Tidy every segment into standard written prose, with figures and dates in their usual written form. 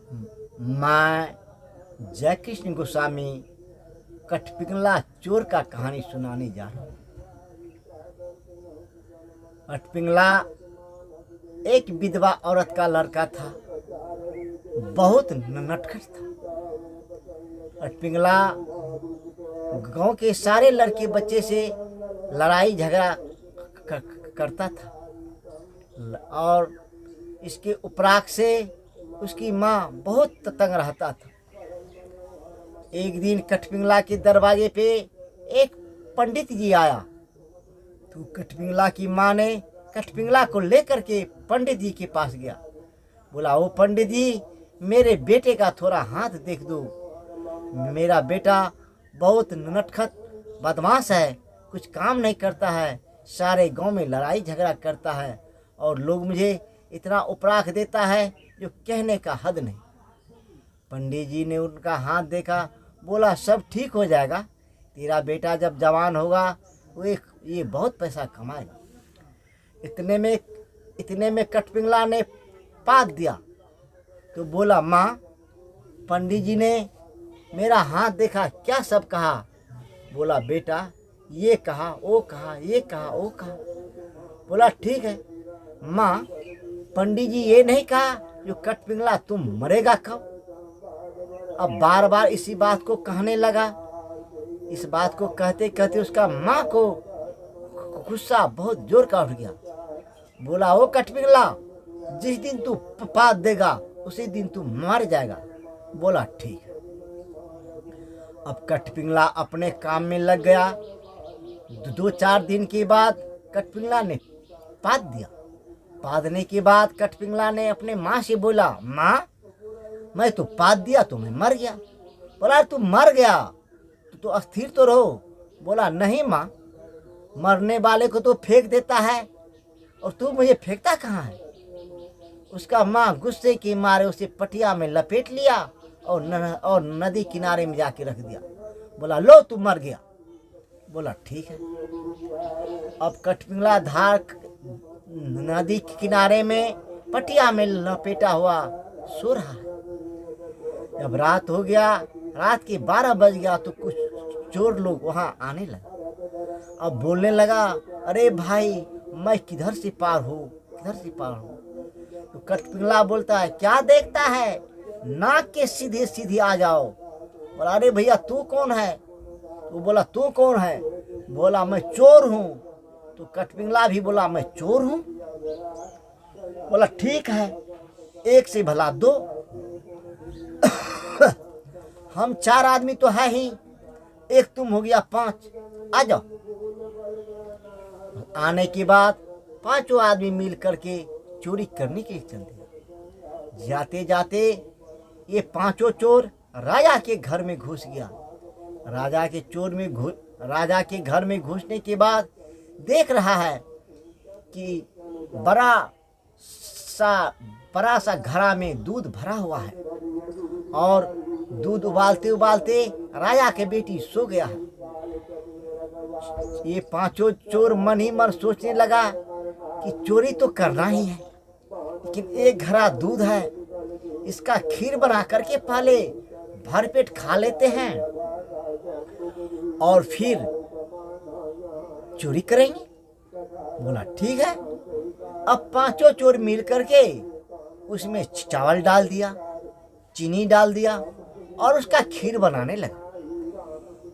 मैं जयकृष्ण गोस्वामी कठपिंगला चोर का कहानी सुनाने जा रहा हूँ। कठपिंगला एक विधवा औरत का लड़का था, बहुत नटखट था। कठपिंगला गांव के सारे लड़के बच्चे से लड़ाई झगड़ा करता था और इसके उपराग से उसकी माँ बहुत तंग रहता था। एक दिन कठपिंगला के दरवाजे पे एक पंडित जी आया तो कठपिंगला की माँ ने कठपिंगला को लेकर के पंडित जी के पास गया। बोला, ओ पंडित जी, मेरे बेटे का थोड़ा हाथ देख दो। मेरा बेटा बहुत नटखट बदमाश है, कुछ काम नहीं करता है, सारे गांव में लड़ाई झगड़ा करता है और लोग मुझे इतना उपराग देता है जो कहने का हद नहीं। पंडित जी ने उनका हाथ देखा, बोला, सब ठीक हो जाएगा, तेरा बेटा जब जवान होगा वो ये बहुत पैसा कमाएगा। इतने में कठपिंगला ने पाद दिया तो बोला, माँ, पंडित जी ने मेरा हाथ देखा, क्या सब कहा? बोला, बेटा, ये कहा, वो कहा, ये कहा, वो कहा। बोला, ठीक है माँ, पंडित जी ये नहीं कहा जो कठपिंगला तुम मरेगा कब? अब बार बार इसी बात को कहने लगा। इस बात को कहते कहते उसका माँ को गुस्सा बहुत जोर का उठ गया। बोला, ओ कठपिंगला, जिस दिन तू पाद देगा उसी दिन तू मर जाएगा। बोला, ठीक है। अब कठपिंगला अपने काम में लग गया। 2-4 दिन के बाद कठपिंगला ने पाद दिया। पादने के बाद कठपिंगला ने अपने माँ से बोला, माँ, मैं तो पाद दिया तो मैं मर गया। बोला, तू मर गया तो अस्थिर तो रहो। बोला, नहीं माँ, मरने वाले को तो फेंक देता है और तू मुझे फेंकता कहाँ है? उसका माँ गुस्से के मारे उसे पटिया में लपेट लिया और नदी किनारे में जाके रख दिया। बोला, लो तू मर गया। बोला, ठीक है। अब कठपिंगला धार नदी के किनारे में पटिया में लपेटा हुआ सो रहा है। जब रात हो गया, रात के 12 बज गया तो कुछ चोर लोग वहां आने लगे। अब बोलने लगा, अरे भाई, मैं किधर से पार हूँ, किधर से पार हूँ? तो कठपिंगला बोलता है, क्या देखता है, नाक के सीधे सीधे आ जाओ। बोला, अरे भैया, तू कौन है? तो बोला, तू कौन है? बोला, मैं चोर हूँ। तो कठपिंगला भी बोला, मैं चोर हूँ। बोला, ठीक है, एक से भला दो। हम 4 आदमी तो है ही, एक तुम हो गया 5, आ जाओ। आने के बाद 5 आदमी मिल करके चोरी करने के लिए चल दिए। जाते जाते ये 5 चोर राजा के घर में घुस गया। राजा के घर में घुसने के बाद देख रहा है कि बड़ा सा घड़ा में दूध भरा हुआ है और दूध उबालते उबालते राजा के बेटी सो गया है। ये 5 चोर मन ही मन सोचने लगा कि चोरी तो करना ही है, लेकिन एक घड़ा दूध है, इसका खीर बना करके पहले भरपेट खा लेते हैं और फिर चोरी करेंगे। बोला, ठीक है। अब 5 चोर मिल करके उसमें चावल डाल दिया, चीनी डाल दिया और उसका खीर बनाने लगा।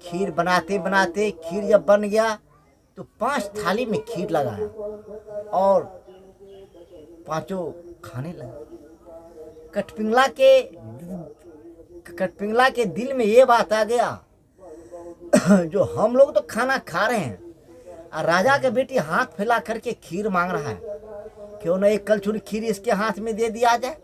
खीर बनाते बनाते खीर जब बन गया तो 5 थाली में खीर लगाया और 5 खाने लगा। कठपिंगला के दिल में ये बात आ गया, जो हम लोग तो खाना खा रहे हैं और राजा के बेटी हाथ फैला करके खीर मांग रहा है, क्यों ना एक कलछुल खीर इसके हाथ में दे दिया जाए।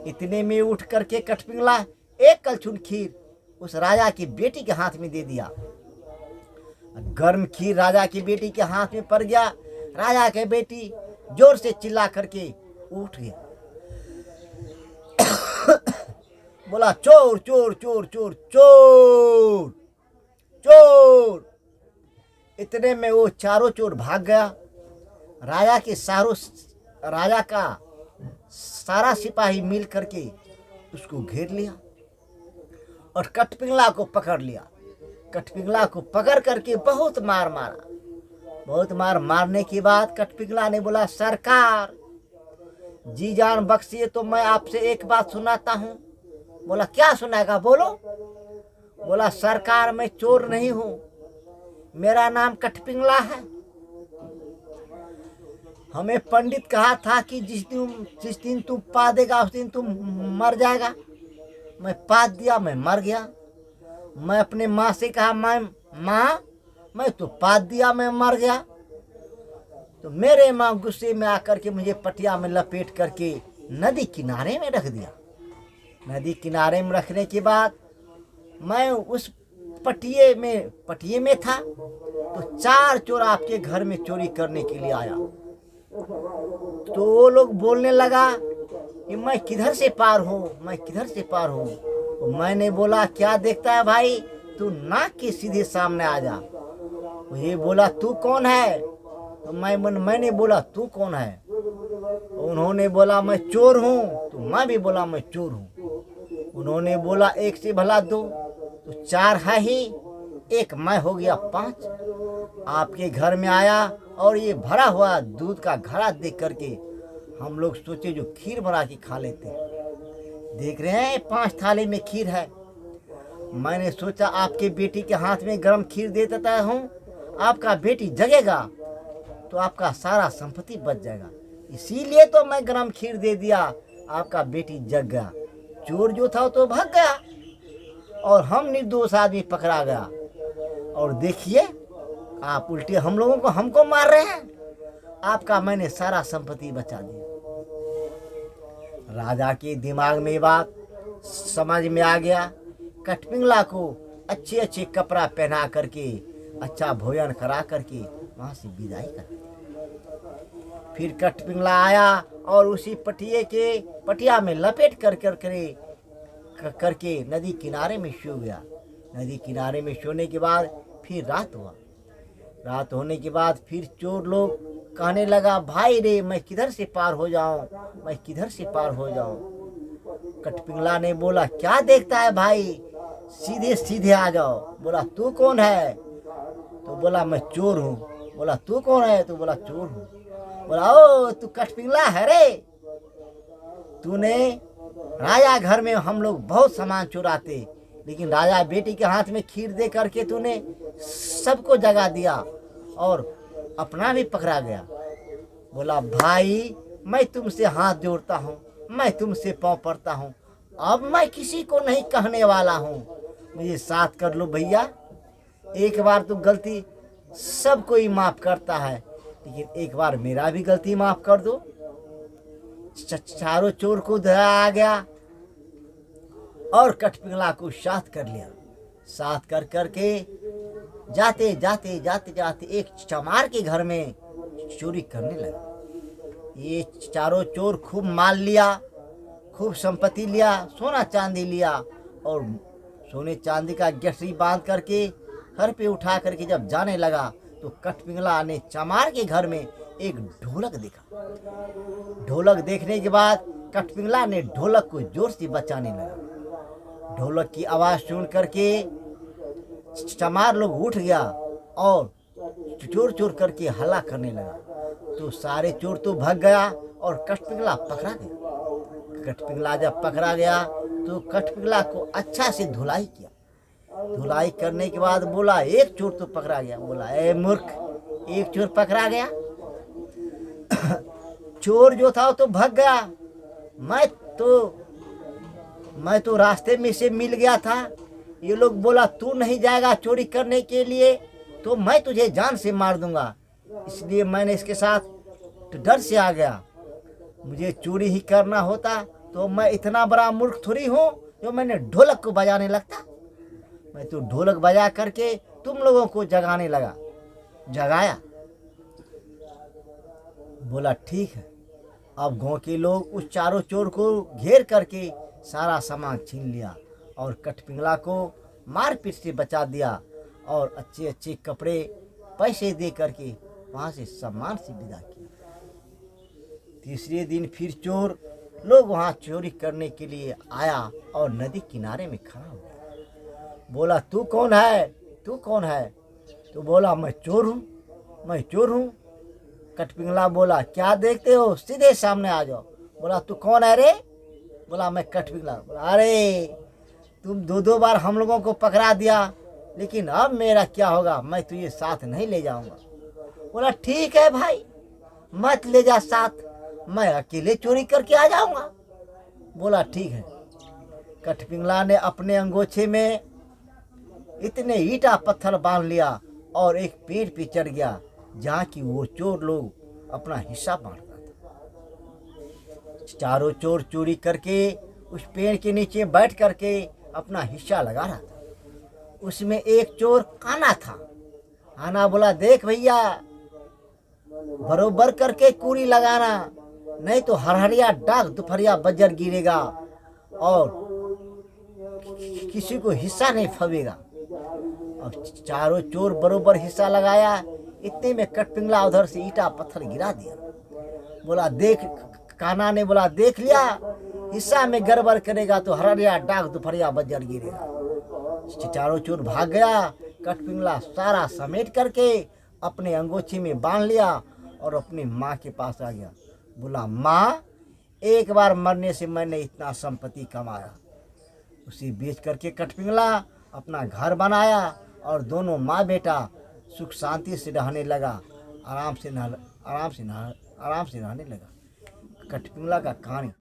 इतने में उठ करके कठपिंगला एक कलछुल खीर उस राजा की बेटी के हाथ में दे दिया। गर्म खीर राजा की बेटी के हाथ में पड़ गया। राजा के बेटी जोर से चिल्ला करके उठ गया। बोला, चोर चोर चोर चोर चोर चोर। इतने में वो 4 चोर भाग गया। राजा का सारा सिपाही मिल करके उसको घेर लिया और कठपिंगला को पकड़ लिया। कठपिंगला को पकड़ करके बहुत मार मारा। बहुत मार मारने के बाद कठपिंगला ने बोला, सरकार जी जान बख्शिए तो मैं आपसे एक बात सुनाता हूँ। बोला, क्या सुनाएगा, बोलो। बोला, सरकार मैं चोर नहीं हूँ, मेरा नाम कठपिंगला है। हमें पंडित कहा था कि जिस दिन तू पा देगा उस दिन तू मर जाएगा। मैं पाद दिया, मैं मर गया। मैं अपने माँ से कहा, माँ मैं तो पाद दिया, मैं मर गया। तो मेरे माँ गुस्से में आकर के मुझे पटिया में लपेट करके नदी किनारे में रख दिया। नदी किनारे में रखने के बाद मैं उस पटिये में था तो 4 चोर आपके घर में चोरी करने के लिए आया। तो वो लोग बोलने लगा कि मैं किधर से पार हूँ, मैं किधर से पार हूँ। तो मैंने बोला, क्या देखता है भाई, तू नाक के सीधे सामने आ जा। तो ये बोला, तू कौन है। तो मैंने बोला, तू कौन है। उन्होंने बोला, मैं चोर हूँ। तो मैं भी बोला, मैं चोर हूँ। उन्होंने बोला, 1 से भला 2 तो 4 है ही, 1 मैं हो गया 5। आपके घर में आया और ये भरा हुआ दूध का घड़ा देख करके हम लोग सोचे जो खीर बना के खा लेते हैं। देख रहे हैं 5 थाली में खीर है। मैंने सोचा आपके बेटी के हाथ में गरम खीर दे देता हूँ, आपका बेटी जगेगा तो आपका सारा संपत्ति बच जाएगा। इसीलिए तो मैं गरम खीर दे दिया, आपका बेटी जग गया। चोर जो था तो भाग गया और हम निर्दोष आदमी पकड़ा गया। और देखिए आप उल्टे हमको मार रहे हैं। आपका मैंने सारा संपत्ति बचा दिया। राजा के दिमाग में बात समझ में आ गया। कठपिंगला को अच्छे अच्छे कपड़ा पहना करके, अच्छा भोजन करा करके वहाँ से विदाई कर दी। फिर कठपिंगला आया और उसी पटिया में लपेट करके नदी किनारे में सो गया। नदी किनारे में सोने के बाद फिर रात हुआ। रात होने के बाद फिर चोर लोग कहने लगा, भाई रे मैं किधर से पार हो जाऊं, मैं किधर से पार हो जाऊं। कठपिंगला ने बोला, क्या देखता है भाई, सीधे सीधे आ जाओ। बोला, तू कौन है। तो बोला, मैं चोर हूँ। बोला, तू कौन है। तो बोला, चोर हूँ। बोला, ओ तू कठपिंगला है रे। तूने राजा घर में हम लोग बहुत सामान चुराते, लेकिन राजा बेटी के हाथ में खीर दे करके तूने सबको जगा दिया और अपना भी पकड़ा गया। बोला, भाई मैं तुमसे हाथ जोड़ता हूँ, मैं तुमसे पाँव पड़ता हूँ, अब मैं किसी को नहीं कहने वाला हूँ, मुझे साथ कर लो भैया। एक बार तो गलती सब कोई माफ़ करता है, लेकिन एक बार मेरा भी गलती माफ़ कर दो। चारों चोर को धरा आ गया और कठपिंगला को साथ कर लिया। साथ कर करके जाते जाते एक चमार के घर में चोरी करने लगा। ये चारों चोर खूब माल लिया, खूब संपत्ति लिया, सोना चांदी लिया और सोने चांदी का गठरी बांध करके घर पे उठा करके जब जाने लगा तो कठपिंगला ने चमार के घर में एक ढोलक देखा। ढोलक देखने के बाद कठपिंगला ने ढोलक को जोर से बजाने लगा। ढोलक की आवाज़ सुन करके चमार लोग उठ गया और चोर चोर करके हल्ला करने लगा। तो सारे चोर तो भाग गया और कठपिंगला पकड़ा गया। कठपिंगला जब पकड़ा गया तो कठपिंगला को अच्छा से धुलाई किया। धुलाई करने के बाद बोला, एक चोर तो पकड़ा गया। बोला, ए मूर्ख, एक चोर पकड़ा गया। चोर जो था वो तो भाग गया, मैं तो रास्ते में से मिल गया था। ये लोग बोला, तू नहीं जाएगा चोरी करने के लिए तो मैं तुझे जान से मार दूंगा, इसलिए मैंने इसके साथ डर से आ गया। मुझे चोरी ही करना होता तो मैं इतना बड़ा मूर्ख थोड़ी हूँ जो मैंने ढोलक को बजाने लगता। मैं तो ढोलक बजा करके तुम लोगों को जगाने लगा, जगाया। बोला, ठीक है। अब गांव के लोग उस चारों चोर को घेर करके सारा सामान छीन लिया और कठपिंगला को मारपीट से बचा दिया और अच्छे अच्छे कपड़े पैसे दे करके वहाँ से सम्मान से विदा किया। तीसरे दिन फिर चोर लोग वहाँ चोरी करने के लिए आया और नदी किनारे में खड़ा हो गया। बोला तू कौन है, तू कौन है? तो बोला मैं चोर हूँ, मैं चोर हूँ। कठपिंगला बोला क्या देखते हो, सीधे सामने आ जाओ। बोला तू कौन है रे? बोला मैं कठपिंगला। बोला अरे तुम दो बार हम लोगों को पकड़ा दिया, लेकिन अब मेरा क्या होगा, मैं तुझे साथ नहीं ले जाऊंगा। बोला ठीक है भाई, मत ले जा साथ, मैं अकेले चोरी करके आ जाऊंगा। बोला ठीक है। कठपिंगला ने अपने अंगोछे में इतने ईटा पत्थर बांध लिया और एक पेड़ पे चढ़ गया जहाँ की वो चोर लोग अपना हिस्सा बांटता था। चारों चोर चोरी करके उस पेड़ के नीचे बैठ करके अपना हिस्सा लगा रहा था। उसमें एक चोर काना था। काना बोला देख भैया, बरोबर करके कूड़ी लगाना, नहीं तो हरहरिया डाक दोपहरिया बजर गिरेगा और किसी को हिस्सा नहीं फबेगा। अब चारों चोर बरोबर हिस्सा लगाया। इतने में कठपिंगला उधर से ईटा पत्थर गिरा दिया। बोला देख, काना ने बोला देख लिया, हिस्सा में गड़बड़ करेगा तो हरहरिया डाक दोपहरिया बजर गिरेगा। चारों चोर भाग गया। कठपिंगला सारा समेट करके अपने अंगोछी में बांध लिया और अपनी माँ के पास आ गया। बोला माँ, एक बार मरने से मैंने इतना संपत्ति कमाया। उसे बेच करके कठपिंगला अपना घर बनाया और दोनों माँ बेटा सुख शांति से रहने लगा, आराम से रहने लगा। कठपिंगला का कहानी।